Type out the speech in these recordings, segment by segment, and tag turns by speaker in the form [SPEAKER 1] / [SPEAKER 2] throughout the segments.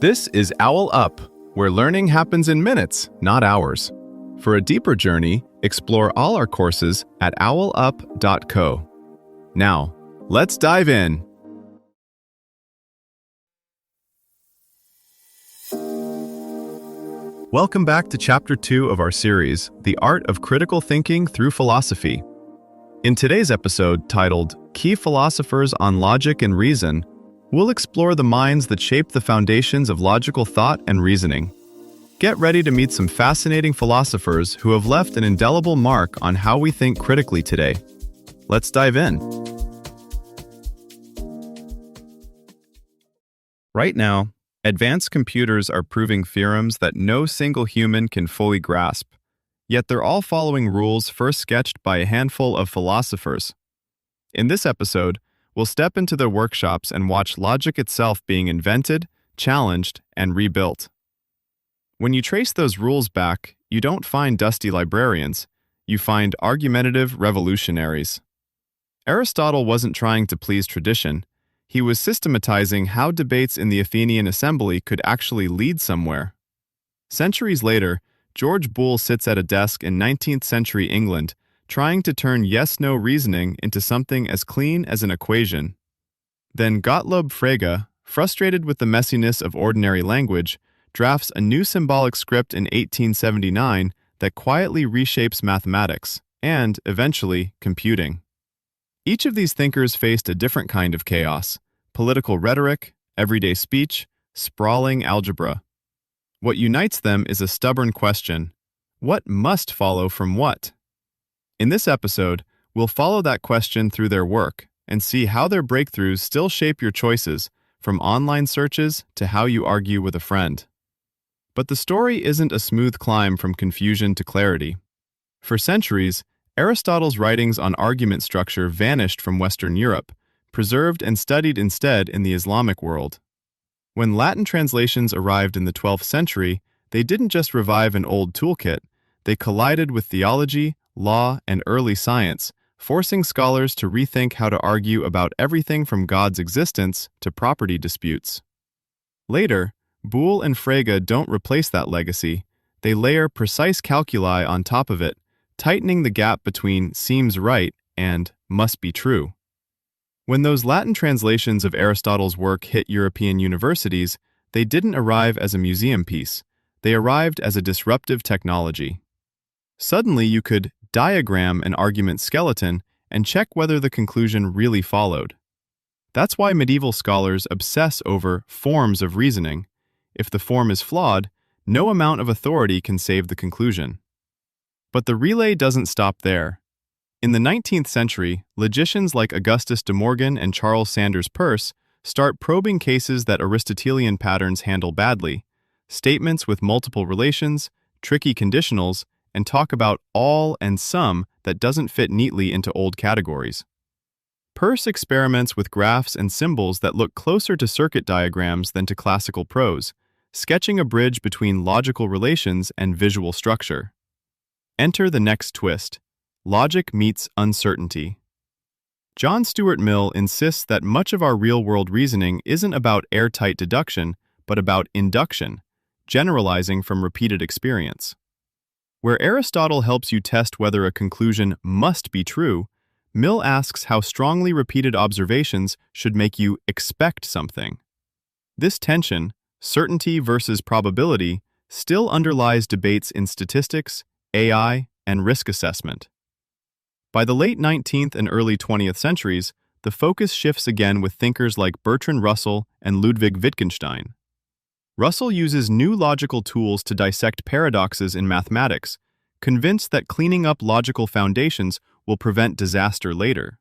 [SPEAKER 1] This is OwlUp, where learning happens in minutes, not hours. For a deeper journey, explore all our courses at owlup.co. Now, let's dive in. Welcome back to Chapter 2 of our series, The Art of Critical Thinking Through Philosophy. In today's episode, titled Key Philosophers on Logic and Reason, we'll explore the minds that shape the foundations of logical thought and reasoning. Get ready to meet some fascinating philosophers who have left an indelible mark on how we think critically today. Let's dive in. Right now, advanced computers are proving theorems that no single human can fully grasp, yet they're all following rules first sketched by a handful of philosophers. In this episode, we'll step into their workshops and watch logic itself being invented, challenged, and rebuilt. When you trace those rules back, you don't find dusty librarians, you find argumentative revolutionaries. Aristotle wasn't trying to please tradition. He was systematizing how debates in the Athenian assembly could actually lead somewhere. Centuries later, George Boole sits at a desk in 19th century England, trying to turn yes-no reasoning into something as clean as an equation. Then Gottlob Frege, frustrated with the messiness of ordinary language, drafts a new symbolic script in 1879 that quietly reshapes mathematics and, eventually, computing. Each of these thinkers faced a different kind of chaos: political rhetoric, everyday speech, sprawling algebra. What unites them is a stubborn question: what must follow from what? In this episode, we'll follow that question through their work and see how their breakthroughs still shape your choices, from online searches to how you argue with a friend. But the story isn't a smooth climb from confusion to clarity. For centuries, Aristotle's writings on argument structure vanished from Western Europe, preserved and studied instead in the Islamic world. When Latin translations arrived in the 12th century, they didn't just revive an old toolkit, they collided with theology, law, and early science, forcing scholars to rethink how to argue about everything from God's existence to property disputes. Later, Boole and Frege don't replace that legacy, they layer precise calculi on top of it, tightening the gap between seems right and must be true. When those Latin translations of Aristotle's work hit European universities, they didn't arrive as a museum piece, they arrived as a disruptive technology. Suddenly you could diagram an argument skeleton and check whether the conclusion really followed. That's why medieval scholars obsess over forms of reasoning. If the form is flawed, no amount of authority can save the conclusion. But the relay doesn't stop there. In the 19th century, logicians like Augustus de Morgan and Charles Sanders Peirce start probing cases that Aristotelian patterns handle badly, statements with multiple relations, tricky conditionals, and talk about all and some that doesn't fit neatly into old categories. Peirce experiments with graphs and symbols that look closer to circuit diagrams than to classical prose, sketching a bridge between logical relations and visual structure. Enter the next twist: logic meets uncertainty. John Stuart Mill insists that much of our real-world reasoning isn't about airtight deduction, but about induction, generalizing from repeated experience. Where Aristotle helps you test whether a conclusion must be true, Mill asks how strongly repeated observations should make you expect something. This tension, certainty versus probability, still underlies debates in statistics, AI, and risk assessment. By the late 19th and early 20th centuries, the focus shifts again with thinkers like Bertrand Russell and Ludwig Wittgenstein. Russell uses new logical tools to dissect paradoxes in mathematics, convinced that cleaning up logical foundations will prevent disaster later.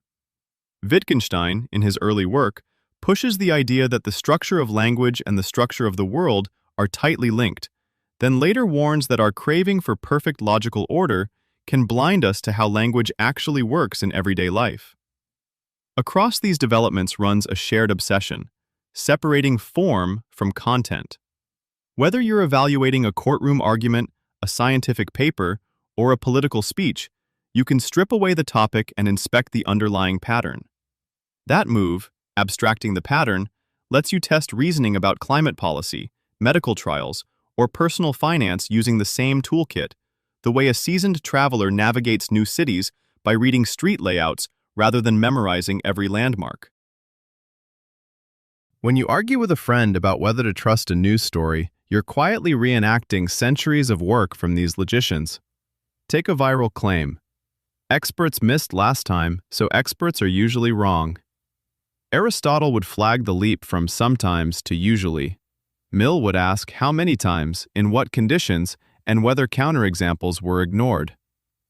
[SPEAKER 1] Wittgenstein, in his early work, pushes the idea that the structure of language and the structure of the world are tightly linked, then later warns that our craving for perfect logical order can blind us to how language actually works in everyday life. Across these developments runs a shared obsession: separating form from content. Whether you're evaluating a courtroom argument, a scientific paper, or a political speech, you can strip away the topic and inspect the underlying pattern. That move, abstracting the pattern, lets you test reasoning about climate policy, medical trials, or personal finance using the same toolkit, the way a seasoned traveler navigates new cities by reading street layouts rather than memorizing every landmark. When you argue with a friend about whether to trust a news story, you're quietly reenacting centuries of work from these logicians. Take a viral claim. Experts missed last time, so experts are usually wrong. Aristotle would flag the leap from sometimes to usually. Mill would ask how many times, in what conditions, and whether counterexamples were ignored.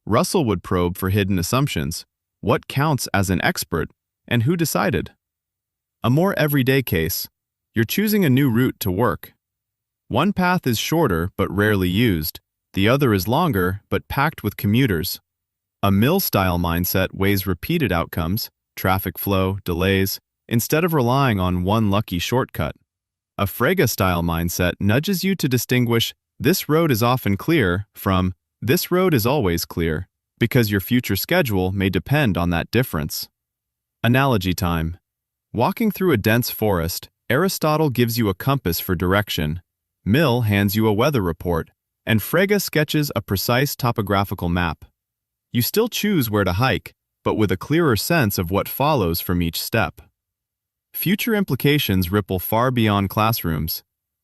[SPEAKER 1] Russell would probe for hidden assumptions. What counts as an expert, and who decided? A more everyday case. You're choosing a new route to work. One path is shorter but rarely used. The other is longer but packed with commuters. A Mill-style mindset weighs repeated outcomes, traffic flow, delays, instead of relying on one lucky shortcut. A Frege-style mindset nudges you to distinguish "this road is often clear" from "this road is always clear," because your future schedule may depend on that difference. Analogy time. Walking through a dense forest, Aristotle gives you a compass for direction, Mill hands you a weather report, and Frege sketches a precise topographical map. You still choose where to hike, but with a clearer sense of what follows from each step. Future implications ripple far beyond classrooms.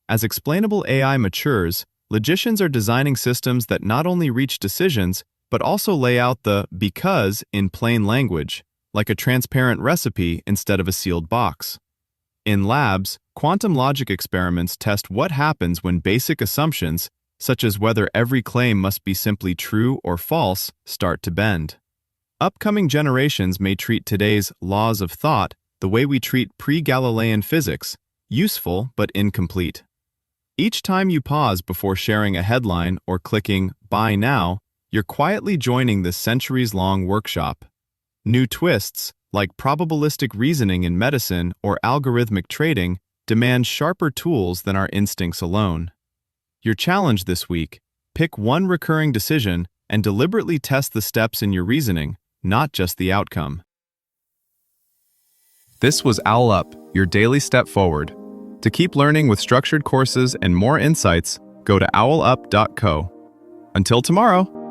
[SPEAKER 1] As explainable AI matures, logicians are designing systems that not only reach decisions, but also lay out the "because" in plain language, like a transparent recipe instead of a sealed box. In labs, quantum logic experiments test what happens when basic assumptions, such as whether every claim must be simply true or false, start to bend. Upcoming generations may treat today's laws of thought the way we treat pre-Galilean physics, useful but incomplete. Each time you pause before sharing a headline or clicking "Buy Now," you're quietly joining this centuries-long workshop. New twists, like probabilistic reasoning in medicine or algorithmic trading, demand sharper tools than our instincts alone. Your challenge this week: pick one recurring decision and deliberately test the steps in your reasoning, not just the outcome. This was OwlUp, your daily step forward. To keep learning with structured courses and more insights, go to owlup.co. Until tomorrow!